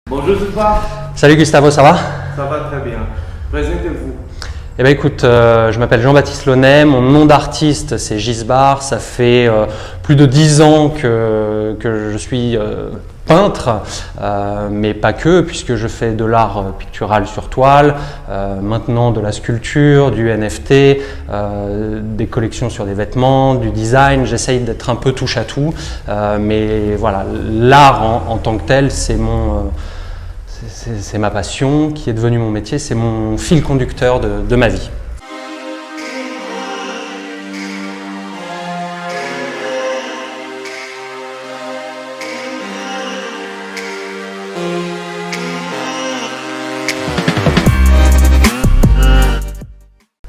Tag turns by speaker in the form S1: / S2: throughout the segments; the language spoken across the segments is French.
S1: Bonjour Zoufa.
S2: Salut Gustavo, ça va?
S1: Ça va très bien. Présentez-vous.
S2: Eh bien écoute, je m'appelle Jean-Baptiste Launay, mon nom d'artiste c'est Gisbard, ça fait plus de 10 ans que je suis peintre, mais pas que, puisque je fais de l'art pictural sur toile, maintenant de la sculpture, du NFT, des collections sur des vêtements, du design. J'essaye d'être un peu touche à tout, mais voilà, l'art en tant que tel, c'est ma passion qui est devenue mon métier, c'est mon fil conducteur de ma vie.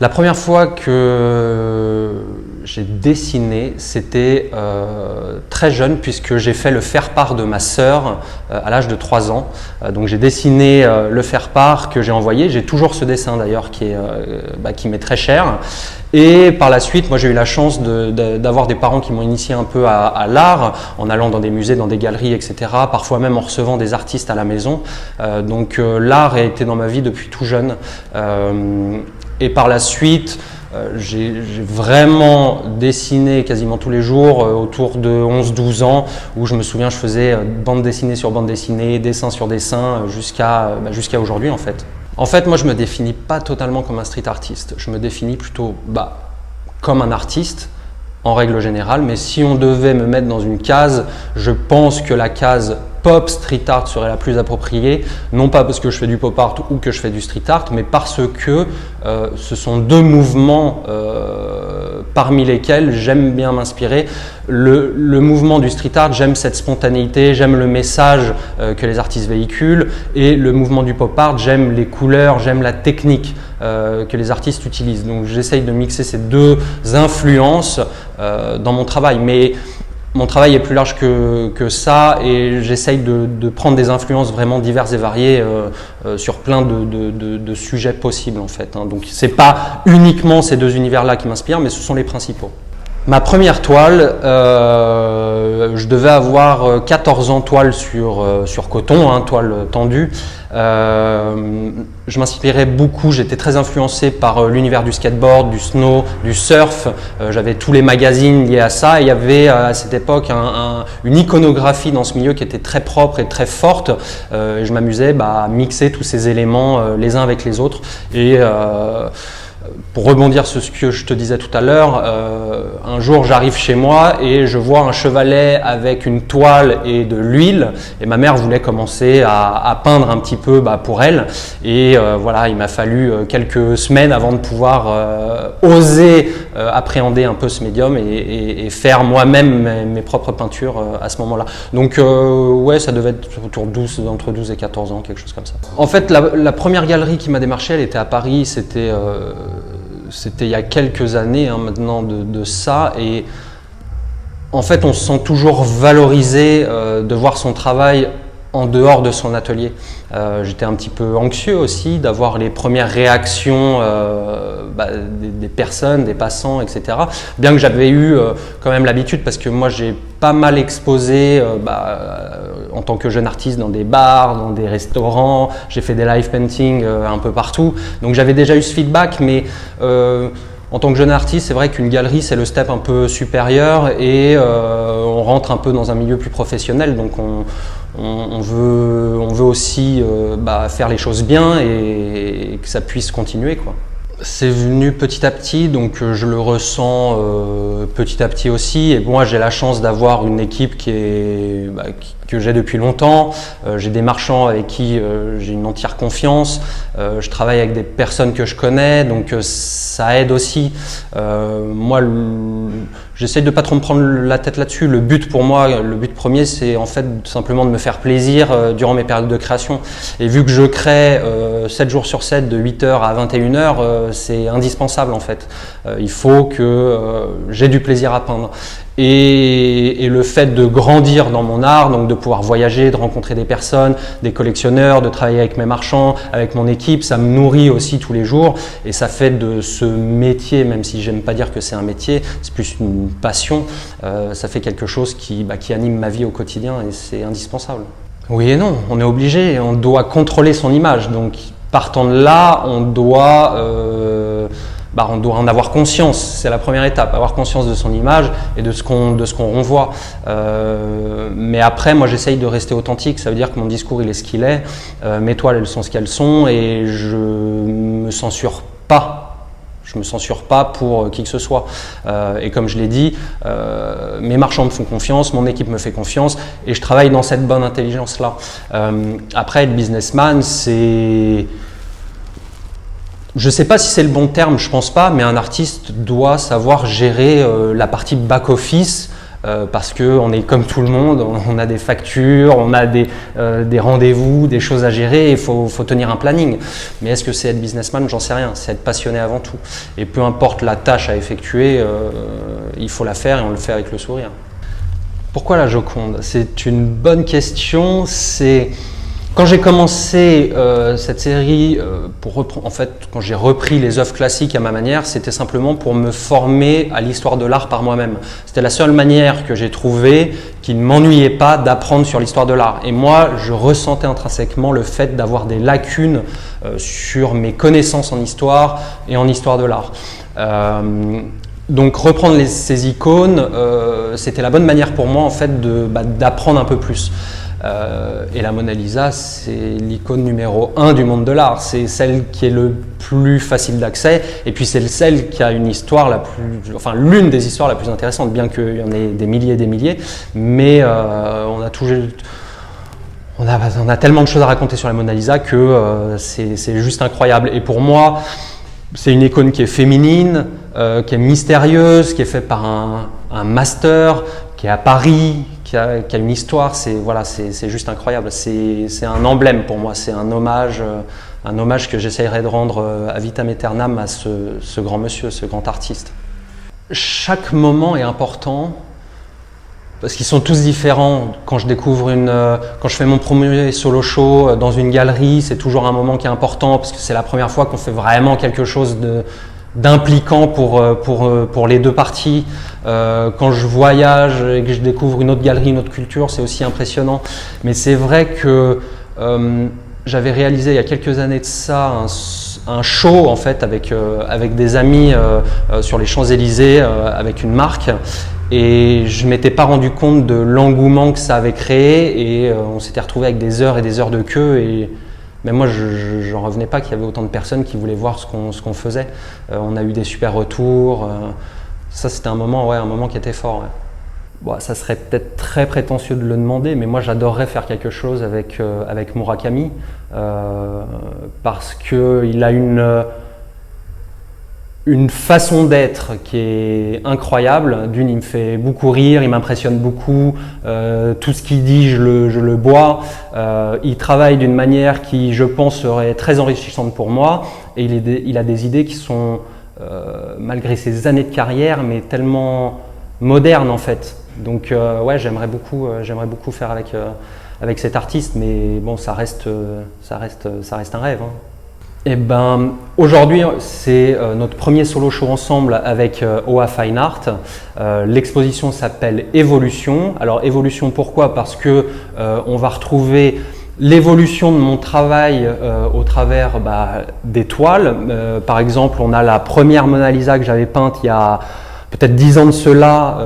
S2: La première fois que j'ai dessiné, c'était très jeune puisque j'ai fait le faire-part de ma sœur à l'âge de 3 ans. Donc j'ai dessiné le faire-part que j'ai envoyé. J'ai toujours ce dessin d'ailleurs qui m'est très cher. Et par la suite, moi j'ai eu la chance d'avoir des parents qui m'ont initié un peu à l'art, en allant dans des musées, dans des galeries, etc. Parfois même en recevant des artistes à la maison. Donc l'art a été dans ma vie depuis tout jeune. Et par la suite, j'ai vraiment dessiné quasiment tous les jours autour de 11-12 ans, où je me souviens, je faisais bande dessinée sur bande dessinée, dessin sur dessin, jusqu'à aujourd'hui en fait. En fait, moi je me définis pas totalement comme un street artiste, je me définis plutôt comme un artiste en règle générale, mais si on devait me mettre dans une case, je pense que la case pop street art serait la plus appropriée, non pas parce que je fais du pop art ou que je fais du street art, mais parce que ce sont deux mouvements parmi lesquels j'aime bien m'inspirer. Le mouvement du street art, j'aime cette spontanéité, j'aime le message que les artistes véhiculent, et le mouvement du pop art, j'aime les couleurs, j'aime la technique que les artistes utilisent. Donc j'essaye de mixer ces deux influences dans mon travail. Mais mon travail est plus large que ça, et j'essaye de prendre des influences vraiment diverses et variées sur plein de sujets possibles en fait. Donc c'est pas uniquement ces deux univers-là qui m'inspirent, mais ce sont les principaux. Ma première toile, je devais avoir 14 ans, toile sur coton, toile tendue. Je m'inspirais beaucoup, j'étais très influencé par l'univers du skateboard, du snow, du surf. J'avais tous les magazines liés à ça, et il y avait à cette époque une iconographie dans ce milieu qui était très propre et très forte. Et je m'amusais à mixer tous ces éléments les uns avec les autres. Et pour rebondir sur ce que je te disais tout à l'heure, un jour j'arrive chez moi et je vois un chevalet avec une toile et de l'huile, et ma mère voulait commencer à peindre un petit peu pour elle, et voilà, il m'a fallu quelques semaines avant de pouvoir oser appréhender un peu ce médium et faire moi-même mes propres peintures à ce moment-là. Donc ouais, ça devait être entre 12 et 14 ans, quelque chose comme ça. En fait, la première galerie qui m'a démarché, elle était à Paris, c'était il y a quelques années maintenant de ça, et en fait on se sent toujours valorisé de voir son travail en dehors de son atelier. J'étais un petit peu anxieux aussi d'avoir les premières réactions des personnes, des passants, etc. Bien que j'avais eu quand même l'habitude, parce que moi j'ai pas mal exposé en tant que jeune artiste dans des bars, dans des restaurants, j'ai fait des live painting un peu partout, donc j'avais déjà eu ce feedback, mais en tant que jeune artiste, c'est vrai qu'une galerie, c'est le step un peu supérieur, et on rentre un peu dans un milieu plus professionnel, donc on veut aussi faire les choses bien et que ça puisse continuer, quoi. C'est venu petit à petit, donc je le ressens petit à petit aussi. Et moi, j'ai la chance d'avoir une équipe que j'ai depuis longtemps. J'ai des marchands avec qui j'ai une entière confiance. Je travaille avec des personnes que je connais, donc ça aide aussi. Moi, j'essaie de pas trop me prendre la tête là-dessus. Le but pour moi, le but premier, c'est en fait simplement de me faire plaisir durant mes périodes de création. Et vu que je crée 7 jours sur 7, de 8h à 21h, c'est indispensable en fait. Il faut que j'ai du plaisir à peindre. Et le fait de grandir dans mon art, donc de pouvoir voyager, de rencontrer des personnes, des collectionneurs, de travailler avec mes marchands, avec mon équipe, ça me nourrit aussi tous les jours, et ça fait de ce métier, même si j'aime pas dire que c'est un métier, c'est plus une passion, ça fait quelque chose qui anime ma vie au quotidien, et c'est indispensable. Oui et non, on est obligé, on doit contrôler son image. Donc partant de là, on doit en avoir conscience. C'est la première étape, avoir conscience de son image et de ce qu'on renvoie. Mais après, moi j'essaye de rester authentique, ça veut dire que mon discours il est ce qu'il est, mes toiles elles sont ce qu'elles sont et je me censure pas. Je me censure pas pour qui que ce soit. Et comme je l'ai dit, mes marchands me font confiance, mon équipe me fait confiance et je travaille dans cette bonne intelligence-là. Après, être businessman, c'est... Je ne sais pas si c'est le bon terme, je ne pense pas, mais un artiste doit savoir gérer la partie back-office parce qu'on est comme tout le monde, on a des factures, on a des rendez-vous, des choses à gérer, il faut tenir un planning. Mais est-ce que c'est être businessman? J'en sais rien, c'est être passionné avant tout. Et peu importe la tâche à effectuer, il faut la faire et on le fait avec le sourire. Pourquoi la Joconde? C'est une bonne question. Quand j'ai commencé cette série, en fait, quand j'ai repris les œuvres classiques à ma manière, c'était simplement pour me former à l'histoire de l'art par moi-même. C'était la seule manière que j'ai trouvée qui ne m'ennuyait pas d'apprendre sur l'histoire de l'art. Et moi, je ressentais intrinsèquement le fait d'avoir des lacunes sur mes connaissances en histoire et en histoire de l'art. Donc reprendre ces icônes, c'était la bonne manière pour moi en fait d'apprendre un peu plus. Et la Mona Lisa, c'est l'icône numéro 1 du monde de l'art. C'est celle qui est le plus facile d'accès et puis c'est celle qui a une histoire l'une des histoires la plus intéressantes, bien qu'il y en ait des milliers, mais on a tellement de choses à raconter sur la Mona Lisa que c'est juste incroyable. Et pour moi, c'est une icône qui est féminine, qui est mystérieuse, qui est faite par un master, qui est à Paris, qui a une histoire. C'est juste incroyable. C'est un emblème pour moi. C'est un hommage que j'essayerai de rendre à vitam aeternam à ce grand monsieur, ce grand artiste. Chaque moment est important parce qu'ils sont tous différents. Quand je fais mon premier solo show dans une galerie, c'est toujours un moment qui est important parce que c'est la première fois qu'on fait vraiment quelque chose d'impliquant pour les deux parties. Quand je voyage et que je découvre une autre galerie, une autre culture, c'est aussi impressionnant. Mais c'est vrai que j'avais réalisé il y a quelques années de ça un show en fait avec des amis sur les Champs-Élysées avec une marque. Et je ne m'étais pas rendu compte de l'engouement que ça avait créé et on s'était retrouvé avec des heures et des heures de queue. Et même moi, je n'en revenais pas qu'il y avait autant de personnes qui voulaient voir ce qu'on faisait. On a eu des super retours. Ça, c'était un moment qui était fort. Ouais. Bon, ça serait peut-être très prétentieux de le demander, mais moi, j'adorerais faire quelque chose avec Murakami parce qu'il a une façon d'être qui est incroyable. D'une, il me fait beaucoup rire, il m'impressionne beaucoup. Tout ce qu'il dit, je le bois. Il travaille d'une manière qui, je pense, serait très enrichissante pour moi. Et il a des idées qui sont, malgré ses années de carrière, mais tellement modernes en fait. Donc, j'aimerais beaucoup faire avec cet artiste, mais bon, ça reste un rêve. Hein. Eh ben, aujourd'hui, c'est notre premier solo show ensemble avec OA Fine Art. L'exposition s'appelle Évolution. Alors, Évolution, pourquoi? Parce que on va retrouver l'évolution de mon travail au travers des toiles. Par exemple, on a la première Mona Lisa que j'avais peinte il y a peut-être 10 ans de cela,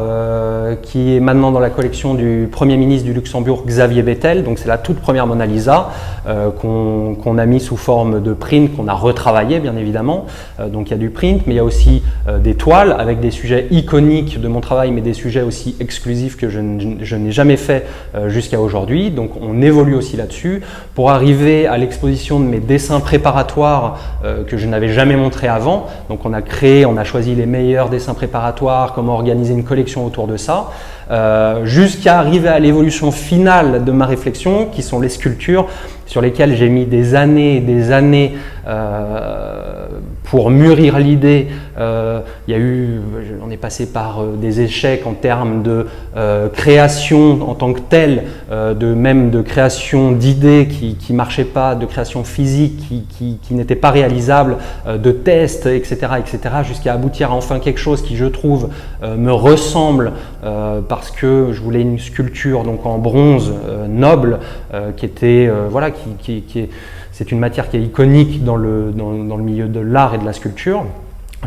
S2: qui est maintenant dans la collection du Premier ministre du Luxembourg, Xavier Bettel. Donc c'est la toute première Mona Lisa qu'on a mis sous forme de print, qu'on a retravaillé bien évidemment. Donc il y a du print, mais il y a aussi des toiles avec des sujets iconiques de mon travail, mais des sujets aussi exclusifs que je n'ai jamais fait jusqu'à aujourd'hui. Donc on évolue aussi là-dessus pour arriver à l'exposition de mes dessins préparatoires que je n'avais jamais montrés avant. Donc on a choisi les meilleurs dessins préparatoires, comment organiser une collection autour de ça, jusqu'à arriver à l'évolution finale de ma réflexion, qui sont les sculptures sur lesquelles j'ai mis des années et des années pour mûrir l'idée. On est passé par des échecs en termes de création en tant que telle, même de création d'idées qui ne marchaient pas, de création physique qui n'était pas réalisable, de tests, etc., jusqu'à aboutir à enfin quelque chose qui, je trouve, me ressemble parce que je voulais une sculpture donc en bronze noble qui était voilà, c'est une matière qui est iconique dans le milieu de l'art et de la sculpture.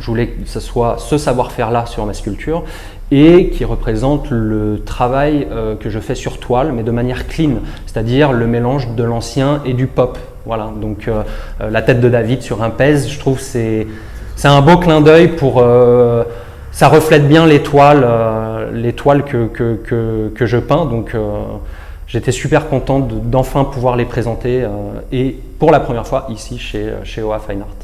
S2: Je voulais que ce soit ce savoir-faire-là sur ma sculpture et qui représente le travail que je fais sur toile, mais de manière clean, c'est-à-dire le mélange de l'ancien et du pop. Voilà, donc la tête de David sur un pèse, je trouve c'est un beau clin d'œil pour… ça reflète bien les toiles que je peins, donc j'étais super content d'enfin pouvoir les présenter et pour la première fois ici chez OA Fine Art.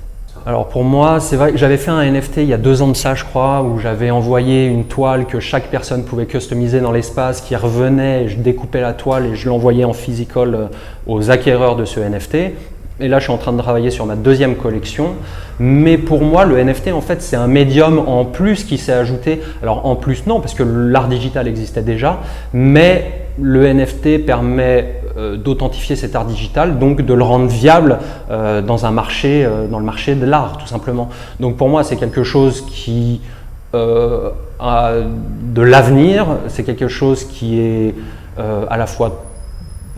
S2: Alors pour moi, c'est vrai que j'avais fait un NFT il y a 2 ans de ça, je crois, où j'avais envoyé une toile que chaque personne pouvait customiser dans l'espace, qui revenait, je découpais la toile et je l'envoyais en physical aux acquéreurs de ce NFT. Et là, je suis en train de travailler sur ma 2e collection. Mais pour moi, le NFT, en fait, c'est un médium en plus qui s'est ajouté. Alors en plus, non, parce que l'art digital existait déjà, mais le NFT permet d'authentifier cet art digital, donc de le rendre viable dans le marché de l'art, tout simplement. Donc pour moi, c'est quelque chose qui a de l'avenir, c'est quelque chose qui est à la fois…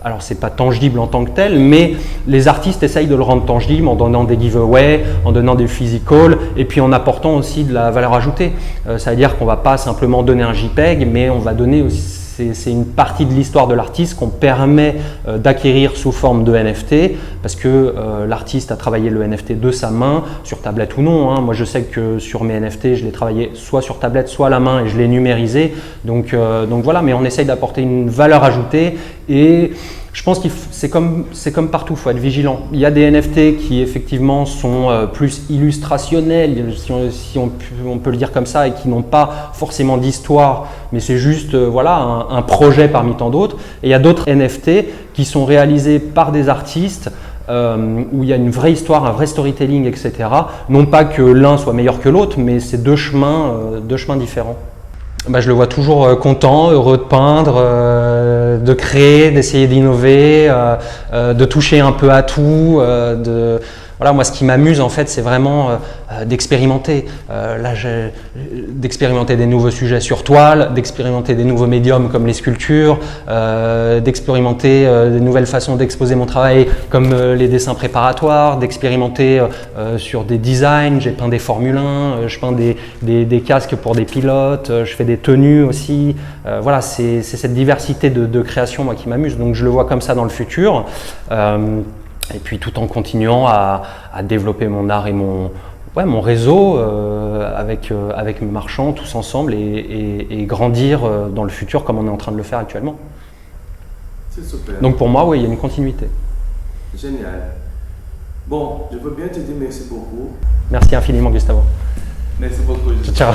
S2: Alors, c'est pas tangible en tant que tel, mais les artistes essayent de le rendre tangible en donnant des giveaways, en donnant des physical et puis en apportant aussi de la valeur ajoutée. Ça veut dire qu'on va pas simplement donner un JPEG, mais on va donner aussi… C'est une partie de l'histoire de l'artiste qu'on permet d'acquérir sous forme de NFT parce que l'artiste a travaillé le NFT de sa main, sur tablette ou non. Hein. Moi, je sais que sur mes NFT, je l'ai travaillé soit sur tablette, soit à la main et je l'ai numérisé. Donc voilà, mais on essaye d'apporter une valeur ajoutée et je pense que c'est comme partout, il faut être vigilant. Il y a des NFT qui effectivement sont plus illustrationnels, si on peut le dire comme ça, et qui n'ont pas forcément d'histoire, mais c'est juste voilà, un projet parmi tant d'autres. Et il y a d'autres NFT qui sont réalisés par des artistes où il y a une vraie histoire, un vrai storytelling, etc. Non pas que l'un soit meilleur que l'autre, mais c'est deux chemins différents. Bah, je le vois toujours content, heureux de peindre, de créer, d'essayer d'innover, de toucher un peu à tout. Voilà, moi, ce qui m'amuse, en fait, c'est vraiment d'expérimenter. D'expérimenter des nouveaux sujets sur toile, d'expérimenter des nouveaux médiums comme les sculptures, d'expérimenter des nouvelles façons d'exposer mon travail comme les dessins préparatoires, d'expérimenter sur des designs. J'ai peint des Formule 1, je peins des casques pour des pilotes, je fais des tenues aussi. Voilà, c'est cette diversité de création, moi, qui m'amuse. Donc, je le vois comme ça dans le futur. Et puis tout en continuant à développer mon art et mon réseau avec mes marchands tous ensemble et grandir dans le futur comme on est en train de le faire actuellement.
S1: C'est super.
S2: Donc pour moi, oui, il y a une continuité.
S1: Génial. Bon, je veux bien te dire merci beaucoup.
S2: Merci infiniment, Gustavo.
S1: Merci beaucoup.
S2: Ciao.